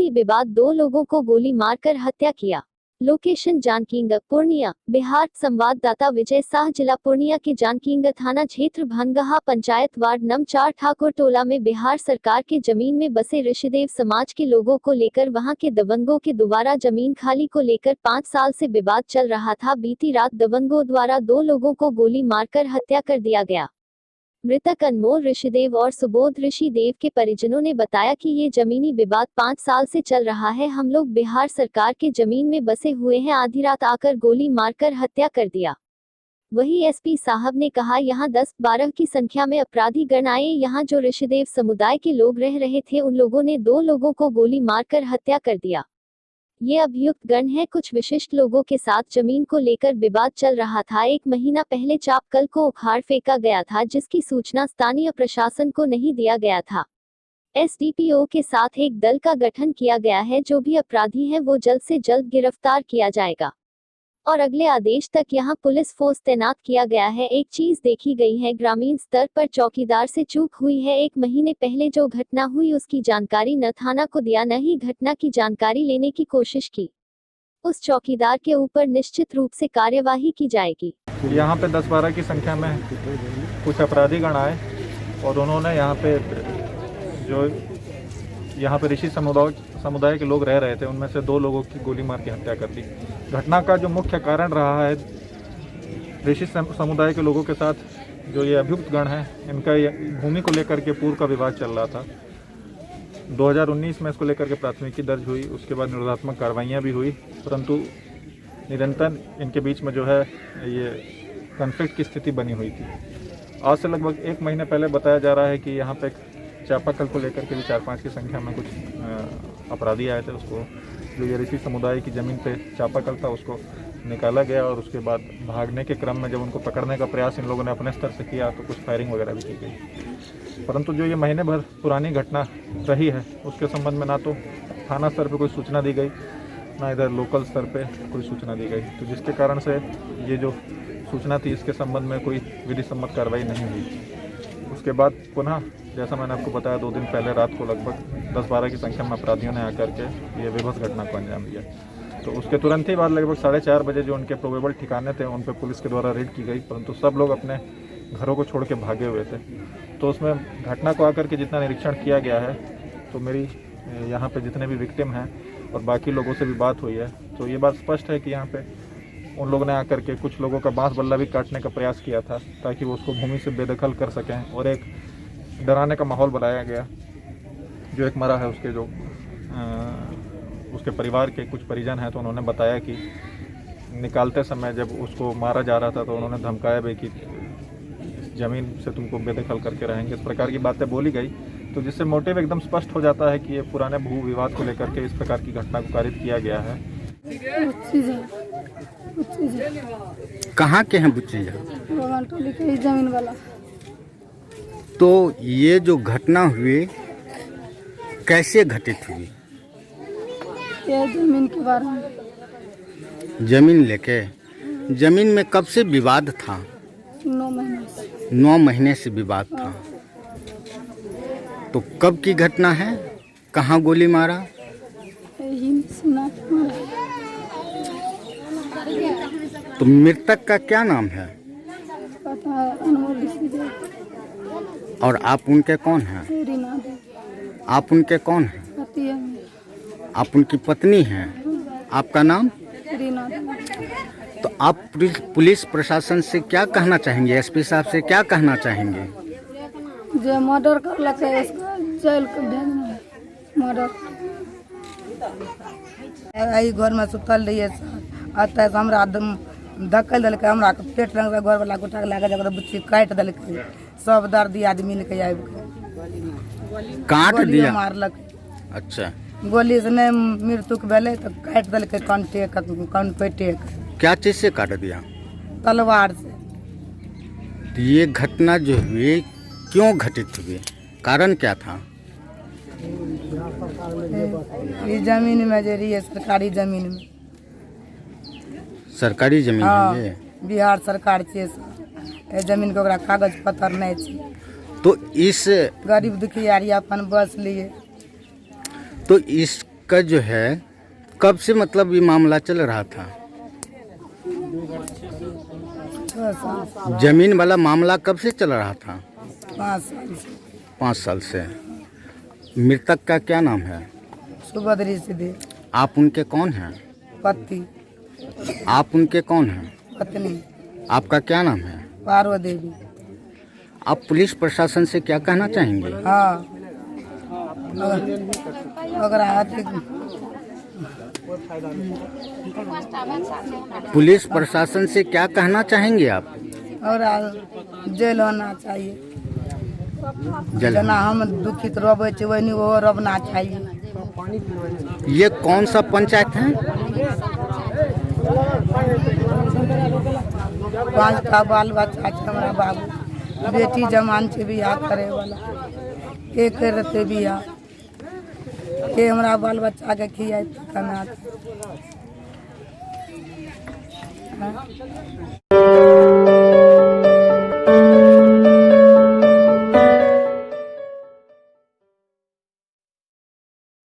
जमीनी विवाद, 2 लोगों को गोली मारकर हत्या किया। लोकेशन जानकीगंज, पूर्णिया, बिहार। संवाददाता विजय शाह। जिला पूर्णिया के जानकीगंज थाना क्षेत्र भनगहा पंचायत वार्ड नंबर 4 ठाकुर टोला में बिहार सरकार के जमीन में बसे ऋषिदेव समाज के लोगों को लेकर वहां के दबंगों के द्वारा जमीन खाली को लेकर 5 साल से विवाद चल रहा था। बीती रात दबंगों द्वारा 2 लोगों को गोली मारकर हत्या कर दिया गया। मृतक अनमोल ऋषिदेव और सुबोध ऋषिदेव के परिजनों ने बताया कि ये जमीनी विवाद 5 साल से चल रहा है। हम लोग बिहार सरकार के जमीन में बसे हुए हैं, आधी रात आकर गोली मारकर हत्या कर दिया। वहीं एसपी साहब ने कहा, यहाँ 10-12 की संख्या में अपराधी गण आए। यहाँ जो ऋषिदेव समुदाय के लोग रह रहे थे, उन लोगों ने 2 लोगों को गोली मारकर हत्या कर दिया। ये अभियुक्त गण है। कुछ विशिष्ट लोगों के साथ जमीन को लेकर विवाद चल रहा था। 1 महीना पहले चापकल को उखाड़ फेंका गया था, जिसकी सूचना स्थानीय प्रशासन को नहीं दिया गया था। एसडीपीओ के साथ एक दल का गठन किया गया है। जो भी अपराधी हैं वो जल्द से जल्द गिरफ्तार किया जाएगा और अगले आदेश तक यहाँ पुलिस फोर्स तैनात किया गया है। एक चीज देखी गई है, ग्रामीण स्तर पर चौकीदार से चूक हुई है। 1 महीने पहले जो घटना हुई उसकी जानकारी न थाना को दिया, न ही घटना की जानकारी लेने की कोशिश की। उस चौकीदार के ऊपर निश्चित रूप से कार्यवाही की जाएगी। यहाँ पे 10-12 की संख्या में कुछ अपराधी गण आए और उन्होंने यहाँ पे ऋषि समुदाय के लोग रह रहे थे, उनमें से 2 लोगों की गोली मार के हत्या कर दी। घटना का जो मुख्य कारण रहा है, ऋषि समुदाय के लोगों के साथ जो ये अभियुक्त गण हैं, इनका भूमि को लेकर के पूर्व का विवाद चल रहा था। 2019 में इसको लेकर के प्राथमिकी दर्ज हुई, उसके बाद निरोधात्मक कार्रवाइयाँ भी हुई, परंतु निरंतर इनके बीच में जो है ये कॉन्फ्लिक्ट की स्थिति बनी हुई थी। आज से लगभग 1 महीने पहले बताया जा रहा है कि यहाँ पे चापाकल को लेकर के भी 4-5 की संख्या में कुछ अपराधी आए थे। उसको जो ये ऋषि समुदाय की ज़मीन पे चापाकल था उसको निकाला गया और उसके बाद भागने के क्रम में जब उनको पकड़ने का प्रयास इन लोगों ने अपने स्तर से किया तो कुछ फायरिंग वगैरह भी की गई। परंतु जो ये महीने भर पुरानी घटना रही है उसके संबंध में ना तो थाना स्तर पर कोई सूचना दी गई, ना इधर लोकल स्तर पर कोई सूचना दी गई, तो जिसके कारण से ये जो सूचना थी इसके संबंध में कोई विधि सम्मत कार्रवाई नहीं हुई। उसके बाद पुनः जैसा मैंने आपको बताया 2 दिन पहले रात को लगभग 10-12 की संख्या में अपराधियों ने आकर के ये विभत्स घटना को अंजाम दिया। तो उसके तुरंत ही बाद लगभग 4:30 बजे जो उनके प्रोबेबल ठिकाने थे उन पर पुलिस के द्वारा रेड की गई, परंतु सब लोग अपने घरों को छोड़ के भागे हुए थे। तो उसमें घटना को आकर के जितना निरीक्षण किया गया है, तो मेरी यहाँ पर जितने भी विक्टिम हैं और बाकी लोगों से भी बात हुई है, तो ये बात स्पष्ट है कि यहाँ पर उन लोगों ने आकर के कुछ लोगों का बांस बल्ला भी काटने का प्रयास किया था ताकि वो उसको भूमि से बेदखल कर सकें, और एक डराने का माहौल बनाया गया। जो एक मरा है उसके परिवार के कुछ परिजन हैं, तो उन्होंने बताया कि निकालते समय जब उसको मारा जा रहा था तो उन्होंने धमकाया भी कि ज़मीन से तुमको बेदखल करके रहेंगे, इस प्रकार की बातें बोली गई। तो जिससे मोटिव एकदम स्पष्ट हो जाता है कि ये पुराने भू विवाद को लेकर के इस प्रकार की घटना को कारित किया गया है। कहाँ के हैं बुच्ची जमीन वाला? तो ये जो घटना हुई कैसे घटित हुई? ये जमीन के बारे में। जमीन लेके? जमीन में कब से विवाद था? 9 महीने से। 9 महीने से विवाद था। तो कब की घटना है? कहाँ गोली मारा? यही सुना। तो मृतक का क्या नाम है? पता है, अनमोल ऋषिदेव। और आप उनके कौन हैं? रीना देवी। आप उनके कौन हैं? पति है मेरा। आप उनकी पत्नी हैं। आपका नाम? रीना देवी। तो आप पुलिस प्रशासन से क्या कहना चाहेंगे? एसपी साहब से क्या कहना चाहेंगे? जो मर्डर कर लगे इसका जेल को भेजना है। मर्डर आई घर में सुतल रहिए अतः हमरा धक्कल दिल्क, हमरा पेट रंग घर वाला उठा के लगा जगह बुच्ची काट दिल्क, सब दर्दी आदमी के आबि काट दिया, मारलक। अच्छा, गोली से नहीं मृत्यु भेले तो काट दिल्क कौन पेटे। क्या चीज से काट दिया? तलवार से। तो ये घटना जो हुई क्यों घटित हुई, कारण क्या था? ये जमीन में जे रही सरकारी जमीन में। सरकारी जमीन हाँ, है ये? बिहार सरकार छे, जमीन के ओकरा कागज पत्र नहीं छे। तो इस गरीब दुखियारी अपन बस लिए। तो इस आपका जो है कब से मतलब ये मामला चल रहा था? 6 साल जमीन वाला मामला कब से चल रहा था? 5 साल से 5 साल से। मृतक का क्या नाम है? सुभद्री सिद्धि आप उनके कौन हैं? पति आप उनके कौन हैं? पत्नी आपका क्या नाम है? पार्वती देवी। आप पुलिस प्रशासन से क्या कहना चाहेंगे? हाँ अगर आते पुलिस प्रशासन से क्या कहना चाहेंगे आप? और जेल होना चाहिए। जल जना हम दुखित रोबे छै वही वो रोबना चाहिए। ये कौन सा पंचायत है? 5टा बाल बच्चा छै हमरा बाबू, बेटी जमान छै बियाह करे वाला, के करते बियाह, के हमरा बाल बच्चा के खियाए कना।